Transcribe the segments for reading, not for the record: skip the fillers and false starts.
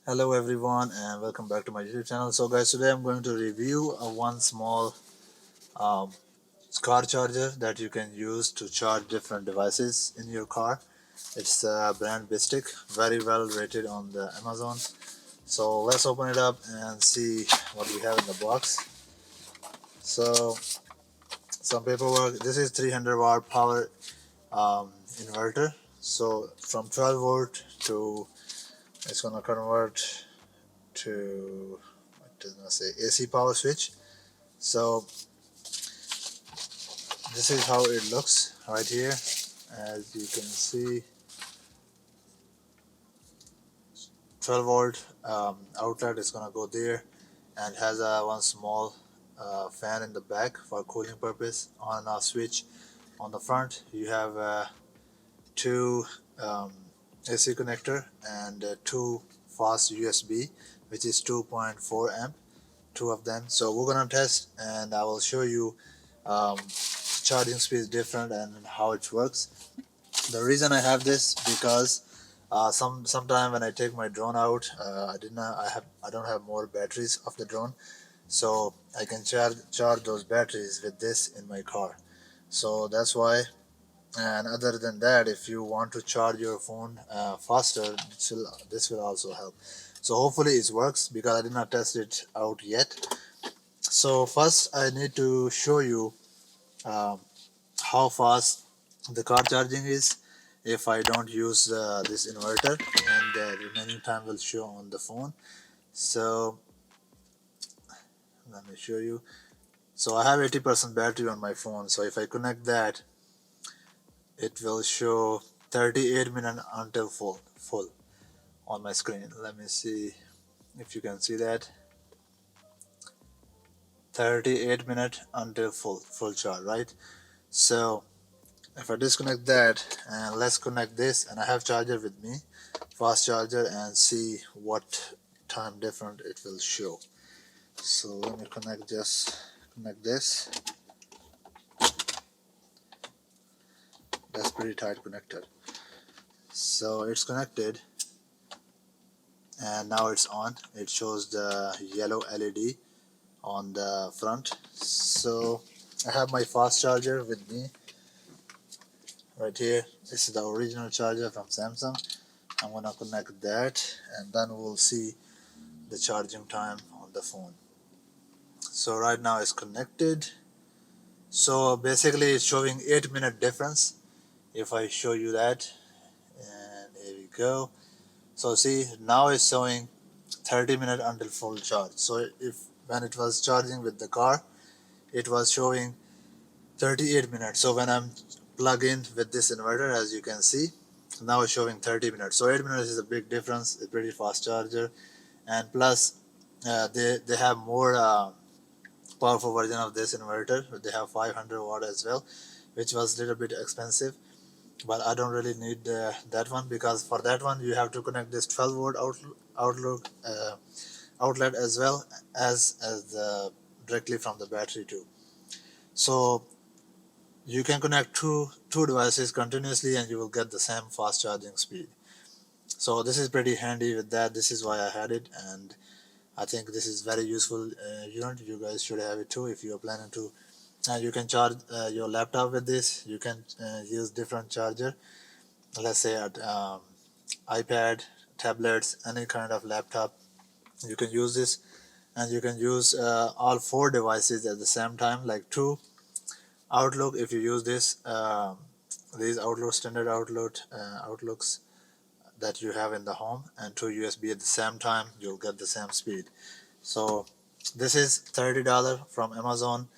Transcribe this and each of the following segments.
Hello everyone and welcome back to my YouTube channel. So guys, today I'm going to review one small um, car charger that you can use to charge different devices in your car. It's brand BESTEK, very well rated on the Amazon. So let's open it up and see what we have in the box. So some paperwork. This is 300 watt power inverter. So from 12 volt to it's gonna convert to, what does it say, AC power switch. So this is how it looks right here. As you can see, 12 volt outlet is gonna go there, and has one small fan in the back for cooling purpose. On a switch on the front, you have two AC connector and two fast USB, which is 2.4 amp, two of them. So we're gonna test, and I will show you charging speed is different and how it works. The reason I have this because sometime when I take my drone out, I don't have more batteries of the drone, so I can charge those batteries with this in my car. So that's why. And other than that, if you want to charge your phone faster, this will also help. So hopefully it works because I did not test it out yet. So first I need to show you um, how fast the car charging is if I don't use this inverter, and the remaining time will show on the phone. So let me show you. So I have 80% battery on my phone, so if I connect that, it will show 38 minutes until full on my screen. Let me see if you can see that. 38 minutes until full charge, right? So if I disconnect that and let's connect this, and I have charger with me, fast charger, and see what time different it will show. So let me connect this. That's pretty tight connected. So it's connected and now it's on. It shows the yellow LED on the front. So I have my fast charger with me right here. This is the original charger from Samsung. I'm gonna connect that, and then we'll see the charging time on the phone. So right now it's connected. So basically it's showing 8-minute difference. If I show you that, and here we go. So see, now it's showing 30 minutes until full charge. So if when it was charging with the car, it was showing 38 minutes. So when I'm plug in with this inverter, as you can see, now it's showing 30 minutes. So 8 minutes is a big difference. It's a pretty fast charger, and plus they have more powerful version of this inverter. They have 500 watt as well, which was a little bit expensive, but I don't really need that one, because for that one you have to connect this 12 volt outlet as well as directly from the battery too. So you can connect two devices continuously and you will get the same fast charging speed. So this is pretty handy with that. This is why I had it, and I think this is very useful unit. You guys should have it too if you are planning to. You can charge your laptop with this. You can use different charger. Let's say at iPad, tablets, any kind of laptop. You can use this, and you can use all 4 devices at the same time, like 2 Outlook. If you use this, these Outlook standard Outlooks that you have in the home, and 2 USB at the same time, you'll get the same speed. So this is $30 from Amazon,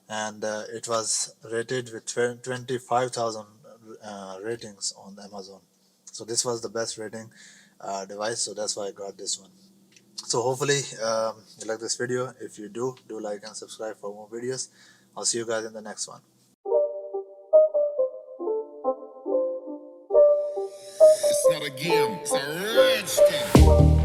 and it was rated with 25,000 ratings on Amazon. So this was the best rating device, so that's why I got this one. So hopefully you like this video. If you do like and subscribe for more videos. I'll see you guys in the next one. It's not a game, it's a rich thing.